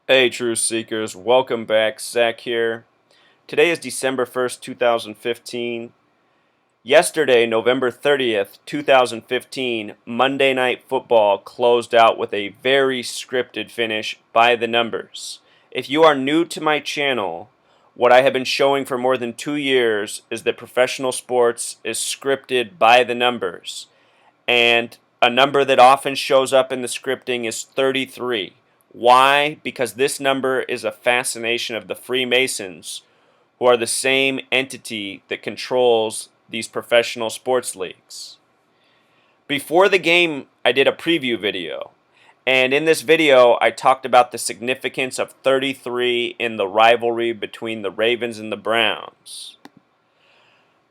Hey, Truth Seekers, welcome back. Zach here. Today is December 1st, 2015. Yesterday, November 30th, 2015, Monday Night Football closed out with a very scripted finish by the numbers. If you are new to my channel, what I have been showing for more than 2 years is that professional sports is scripted by the numbers. And a number that often shows up in the scripting is 33. Why? Because this number is a fascination of the Freemasons, who are the same entity that controls these professional sports leagues. Before the game, I did a preview video. And in this video, I talked about the significance of 33 in the rivalry between the Ravens and the Browns.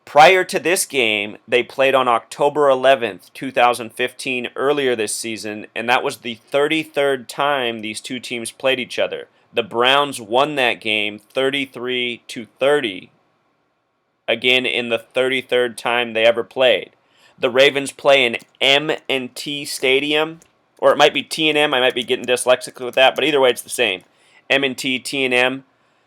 Prior to this game, they played on October 11th, 2015, earlier this season, and that was the 33rd time these two teams played each other. The Browns won that game 33-30, again in the 33rd time they ever played. The Ravens play in M&T Stadium, or it might be T&M. I might be getting dyslexic with that, but either way, it's the same. M&T, T&M.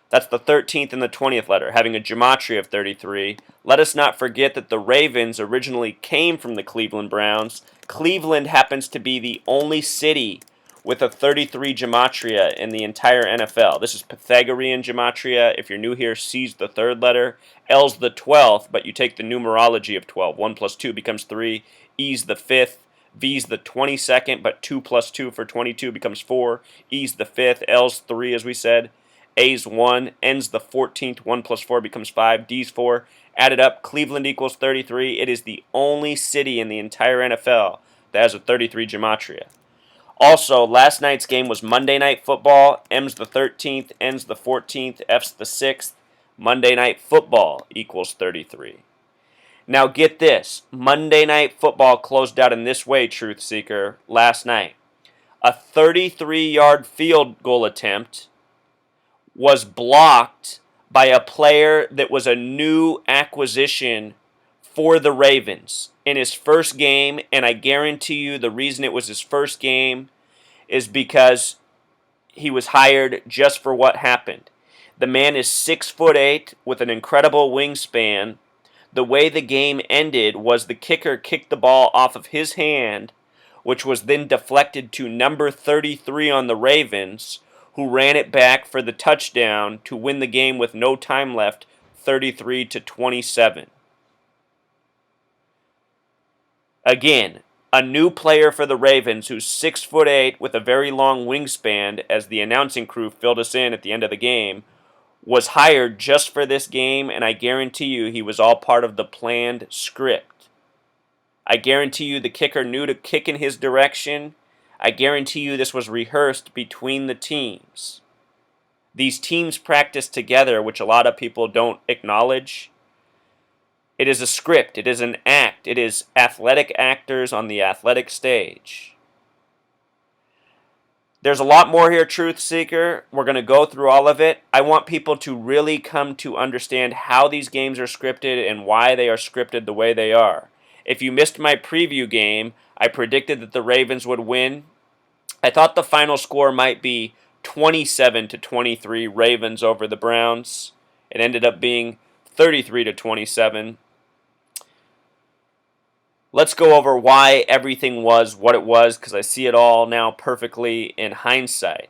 That's the 13th and the 20th letter, having a gematria of 33. Let us not forget that the Ravens originally came from the Cleveland Browns. Cleveland happens to be the only city with a 33 gematria in the entire NFL. This is Pythagorean gematria. If you're new here, C's the third letter, L's the 12th, but you take the numerology of 12. 1 plus 2 becomes 3, E's the 5th, V's the 22nd, but 2 plus 2 for 22 becomes 4, E's the 5th, L's 3 as we said. A's 1, N's the 14th, 1 plus 4 becomes 5, D's 4. Added up, Cleveland equals 33. It is the only city in the entire NFL that has a 33 gematria. Also, last night's game was Monday Night Football. M's the 13th, N's the 14th, F's the 6th. Monday Night Football equals 33. Now get this. Monday Night Football closed out in this way, Truth Seeker, last night. A 33-yard field goal attempt was blocked by a player that was a new acquisition for the Ravens in his first game, and I guarantee you the reason it was his first game is because he was hired just for what happened. The man is 6'8" with an incredible wingspan. The way the game ended was the kicker kicked the ball off of his hand, which was then deflected to number 33 on the Ravens, who ran it back for the touchdown to win the game with no time left, 33-27. Again, a new player for the Ravens who's 6'8" with a very long wingspan, as the announcing crew filled us in at the end of the game, was hired just for this game, and I guarantee you he was all part of the planned script. I guarantee you the kicker knew to kick in his direction. I guarantee you this was rehearsed between the teams. These teams practice together, which a lot of people don't acknowledge. It is a script. It is an act. It is athletic actors on the athletic stage. There's a lot more here, Truth Seeker. We're going to go through all of it. I want people to really come to understand how these games are scripted and why they are scripted the way they are. If you missed my preview game, I predicted that the Ravens would win. I thought the final score might be 27-23 Ravens over the Browns. It ended up being 33-27. Let's go over why everything was what it was, because I see it all now perfectly in hindsight.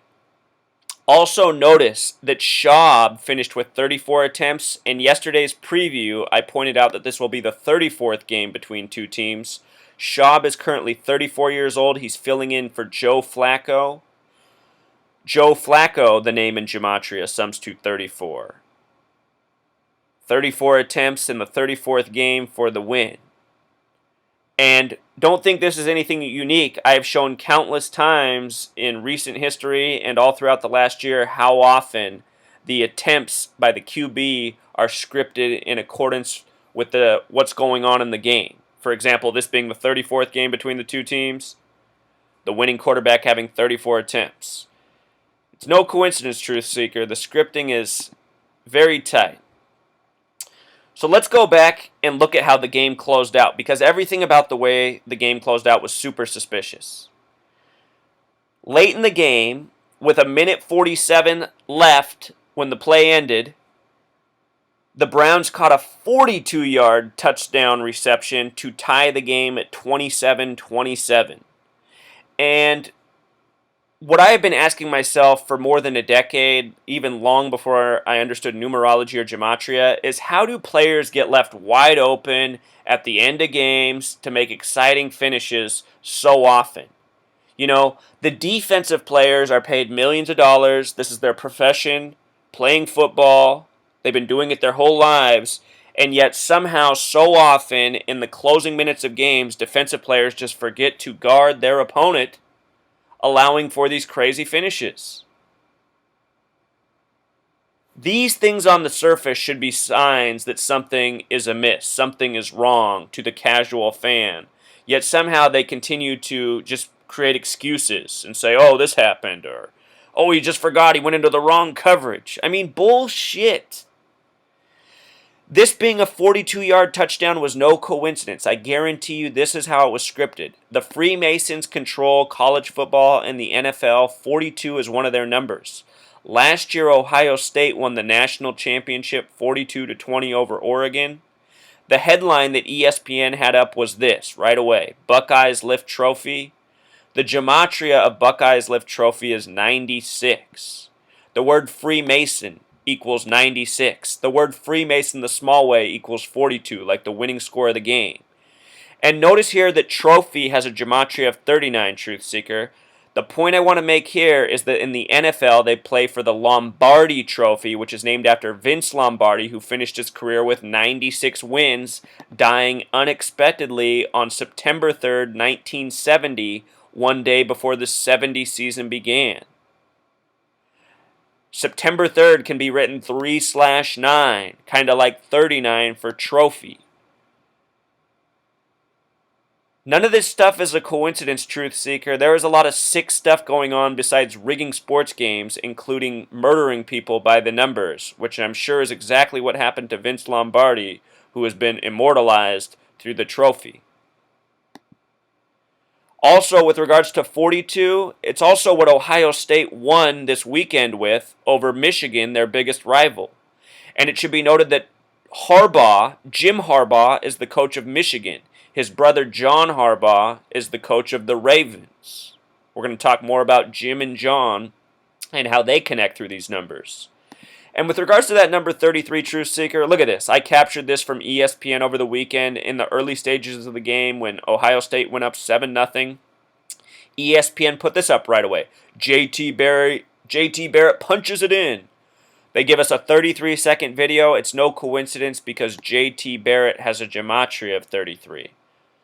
Also notice that Schaub finished with 34 attempts. In yesterday's preview, I pointed out that this will be the 34th game between two teams. Schaub is currently 34 years old. He's filling in for Joe Flacco. Joe Flacco, the name in Gematria, sums to 34. 34 attempts in the 34th game for the win. And don't think this is anything unique. I have shown countless times in recent history and all throughout the last year how often the attempts by the QB are scripted in accordance with what's going on in the game. For example, this being the 34th game between the two teams, the winning quarterback having 34 attempts. It's no coincidence, Truth Seeker. The scripting is very tight. So let's go back and look at how the game closed out, because everything about the way the game closed out was super suspicious. Late in the game, with a minute 47 left when the play ended, the Browns caught a 42-yard touchdown reception to tie the game at 27-27. And what I have been asking myself for more than a decade, even long before I understood numerology or gematria, is how do players get left wide open at the end of games to make exciting finishes so often? You know, the defensive players are paid millions of dollars. This is their profession, playing football. They've been doing it their whole lives. And yet somehow, so often, in the closing minutes of games, defensive players just forget to guard their opponent, allowing for these crazy finishes. These things on the surface should be signs that something is amiss, something is wrong to the casual fan. Yet somehow they continue to just create excuses and say, oh, this happened, or oh, he just forgot he went into the wrong coverage. I mean, bullshit. This being a 42-yard touchdown was no coincidence. I guarantee you this is how it was scripted. The Freemasons control college football and the NFL. 42 is one of their numbers. Last year, Ohio State won the national championship 42-20 over Oregon. The headline that ESPN had up was this right away: Buckeyes lift trophy. The gematria of Buckeyes lift trophy is 96. The word Freemason equals 96. The word Freemason the small way equals 42, like the winning score of the game. And notice here that trophy has a gematria of 39, Truth Seeker. The point I want to make here is that in the NFL, they play for the Lombardi Trophy, which is named after Vince Lombardi, who finished his career with 96 wins, dying unexpectedly on September 3rd, 1970, one day before the 70 season began. September 3rd can be written 3/9, kind of like 39 for trophy. None of this stuff is a coincidence, Truth Seeker. There is a lot of sick stuff going on besides rigging sports games, including murdering people by the numbers, which I'm sure is exactly what happened to Vince Lombardi, who has been immortalized through the trophy. Also, with regards to 42, it's also what Ohio State won this weekend with over Michigan, their biggest rival. And it should be noted that Jim Harbaugh, is the coach of Michigan. His brother John Harbaugh is the coach of the Ravens. We're going to talk more about Jim and John and how they connect through these numbers. And with regards to that number 33, Truth Seeker, look at this. I captured this from ESPN over the weekend in the early stages of the game when Ohio State went up 7-0. ESPN put this up right away. JT Barrett punches it in. They give us a 33-second video. It's no coincidence because JT Barrett has a gematria of 33.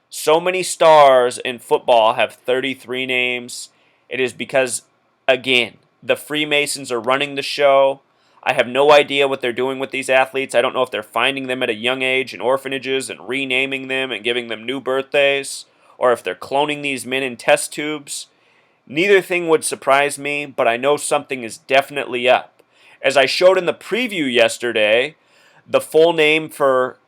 So many stars in football have 33 names. It is because, again, the Freemasons are running the show. I have no idea what they're doing with these athletes. I don't know if they're finding them at a young age in orphanages and renaming them and giving them new birthdays, or if they're cloning these men in test tubes. Neither thing would surprise me, but I know something is definitely up. As I showed in the preview yesterday, the full name for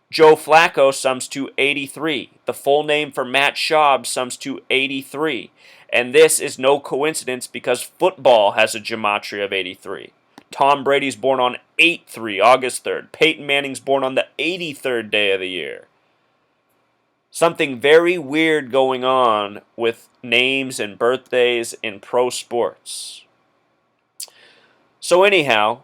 Joe Flacco sums to 83. The full name for Matt Schaub sums to 83. And this is no coincidence because football has a gematria of 83. Tom Brady's born on 8/3, August 3rd. Peyton Manning's born on the 83rd day of the year. Something very weird going on with names and birthdays in pro sports. So anyhow,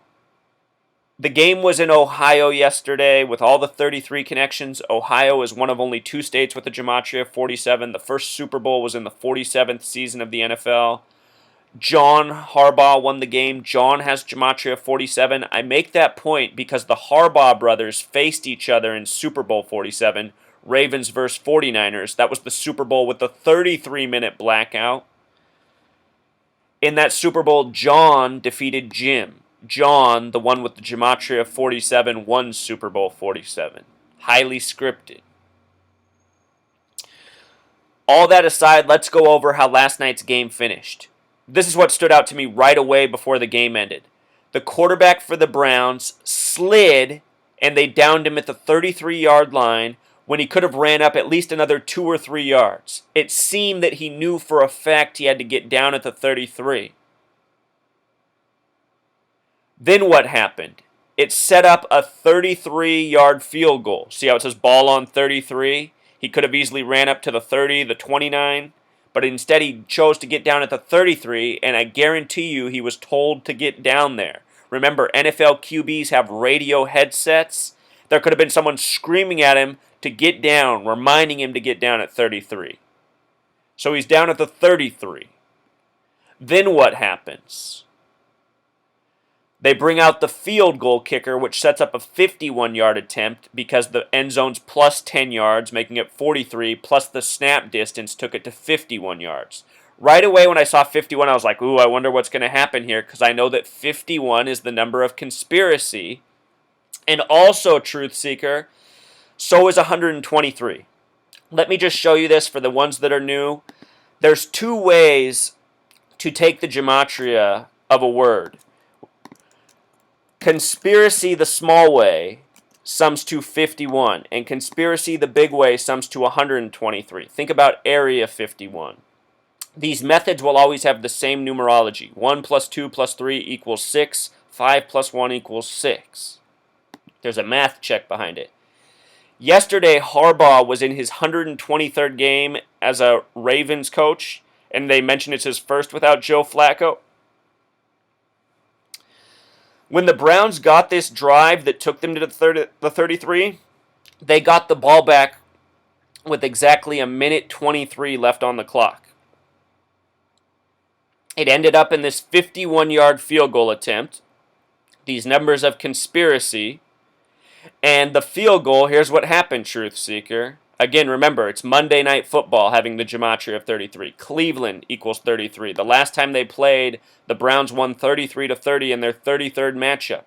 the game was in Ohio yesterday with all the 33 connections. Ohio is one of only 2 states with a gematria of 47. The first Super Bowl was in the 47th season of the NFL. John Harbaugh won the game. John has gematria of 47. I make that point because the Harbaugh brothers faced each other in Super Bowl 47, Ravens versus 49ers. That was the Super Bowl with the 33-minute blackout. In that Super Bowl, John defeated Jim. John, the one with the gematria of 47, won Super Bowl 47. Highly scripted. All that aside, let's go over how last night's game finished. This is what stood out to me right away before the game ended. The quarterback for the Browns slid, and they downed him at the 33-yard line when he could have ran up at least another 2 or 3 yards. It seemed that he knew for a fact he had to get down at the 33. Then what happened? It set up a 33-yard field goal. See how it says ball on 33? He could have easily ran up to the 30, the 29, but instead he chose to get down at the 33, and I guarantee you he was told to get down there. Remember, NFL QBs have radio headsets. There could have been someone screaming at him to get down, reminding him to get down at 33. So he's down at the 33. Then what happens? They bring out the field goal kicker, which sets up a 51-yard attempt because the end zone's plus 10 yards, making it 43, plus the snap distance took it to 51 yards. Right away when I saw 51, I was like, ooh, I wonder what's going to happen here, because I know that 51 is the number of conspiracy. And also, Truth Seeker, so is 123. Let me just show you this for the ones that are new. There's two ways to take the gematria of a word. Conspiracy the small way sums to 51, and conspiracy the big way sums to 123. Think about Area 51. These methods will always have the same numerology. 1 plus 2 plus 3 equals 6. 5 plus 1 equals 6. There's a math check behind it. Yesterday, Harbaugh was in his 123rd game as a Ravens coach, and they mentioned it's his first without Joe Flacco. When the Browns got this drive that took them to the 33, they got the ball back with exactly a minute 23 left on the clock. It ended up in this 51-yard field goal attempt, these numbers of conspiracy, and the field goal. Here's what happened, Truth Seeker. Again, remember, it's Monday Night Football having the gematria of 33. Cleveland equals 33. The last time they played, the Browns won 33-30 in their 33rd matchup.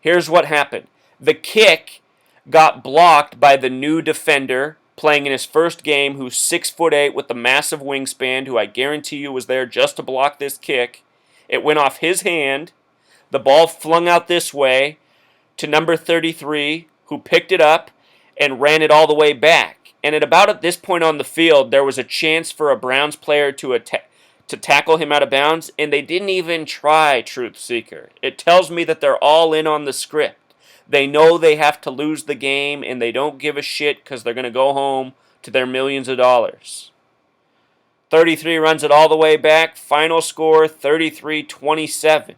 Here's what happened. The kick got blocked by the new defender playing in his first game, who's 6'8" with the massive wingspan, who I guarantee you was there just to block this kick. It went off his hand. The ball flung out this way to number 33, who picked it up and ran it all the way back. And at this point on the field, there was a chance for a Browns player to tackle him out of bounds, and they didn't even try, Truth Seeker. It tells me that they're all in on the script. They know they have to lose the game, and they don't give a shit because they're going to go home to their millions of dollars. 33 runs it all the way back. Final score, 33-27.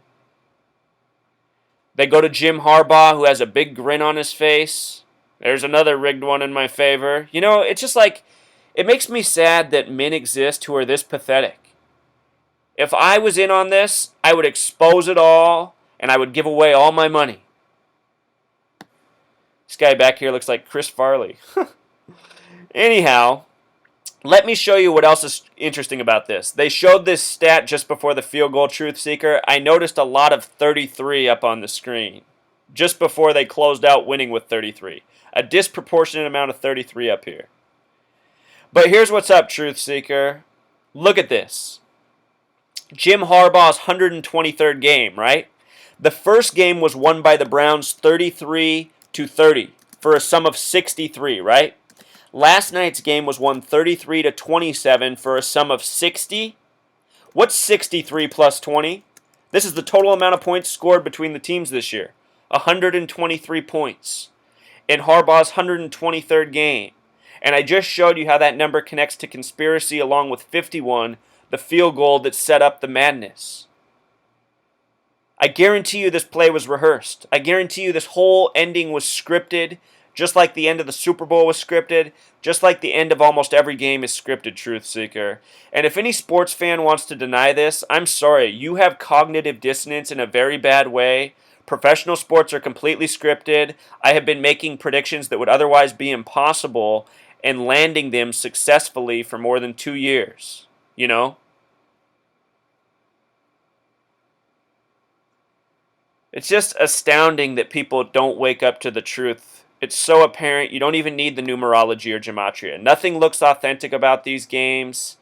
They go to Jim Harbaugh, who has a big grin on his face. There's another rigged one in my favor. You know, it's just like, it makes me sad that men exist who are this pathetic. If I was in on this, I would expose it all, and I would give away all my money. This guy back here looks like Chris Farley. Anyhow, let me show you what else is interesting about this. They showed this stat just before the field goal, Truth Seeker. I noticed a lot of 33 up on the screen just before they closed out winning with 33. A disproportionate amount of 33 up here. But here's what's up, Truth Seeker. Look at this. Jim Harbaugh's 123rd game, right? The first game was won by the Browns 33-30 for a sum of 63, right? Last night's game was won 33-27 for a sum of 60. What's 63 plus 20? This is the total amount of points scored between the teams this year. 123 points in Harbaugh's 123rd game. And I just showed you how that number connects to conspiracy along with 51, the field goal that set up the madness. I guarantee you this play was rehearsed. I guarantee you this whole ending was scripted, just like the end of the Super Bowl was scripted, just like the end of almost every game is scripted, Truth Seeker. And if any sports fan wants to deny this, I'm sorry. You have cognitive dissonance in a very bad way. Professional sports are completely scripted. I have been making predictions that would otherwise be impossible and landing them successfully for more than 2 years. You know? It's just astounding that people don't wake up to the truth. It's so apparent. You don't even need the numerology or gematria. Nothing looks authentic about these games.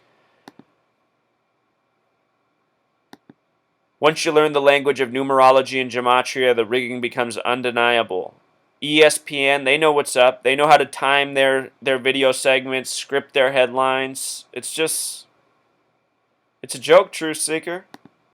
Once you learn the language of numerology and gematria, the rigging becomes undeniable. ESPN, they know what's up. They know how to time their video segments, script their headlines. It's a joke, Truth Seeker.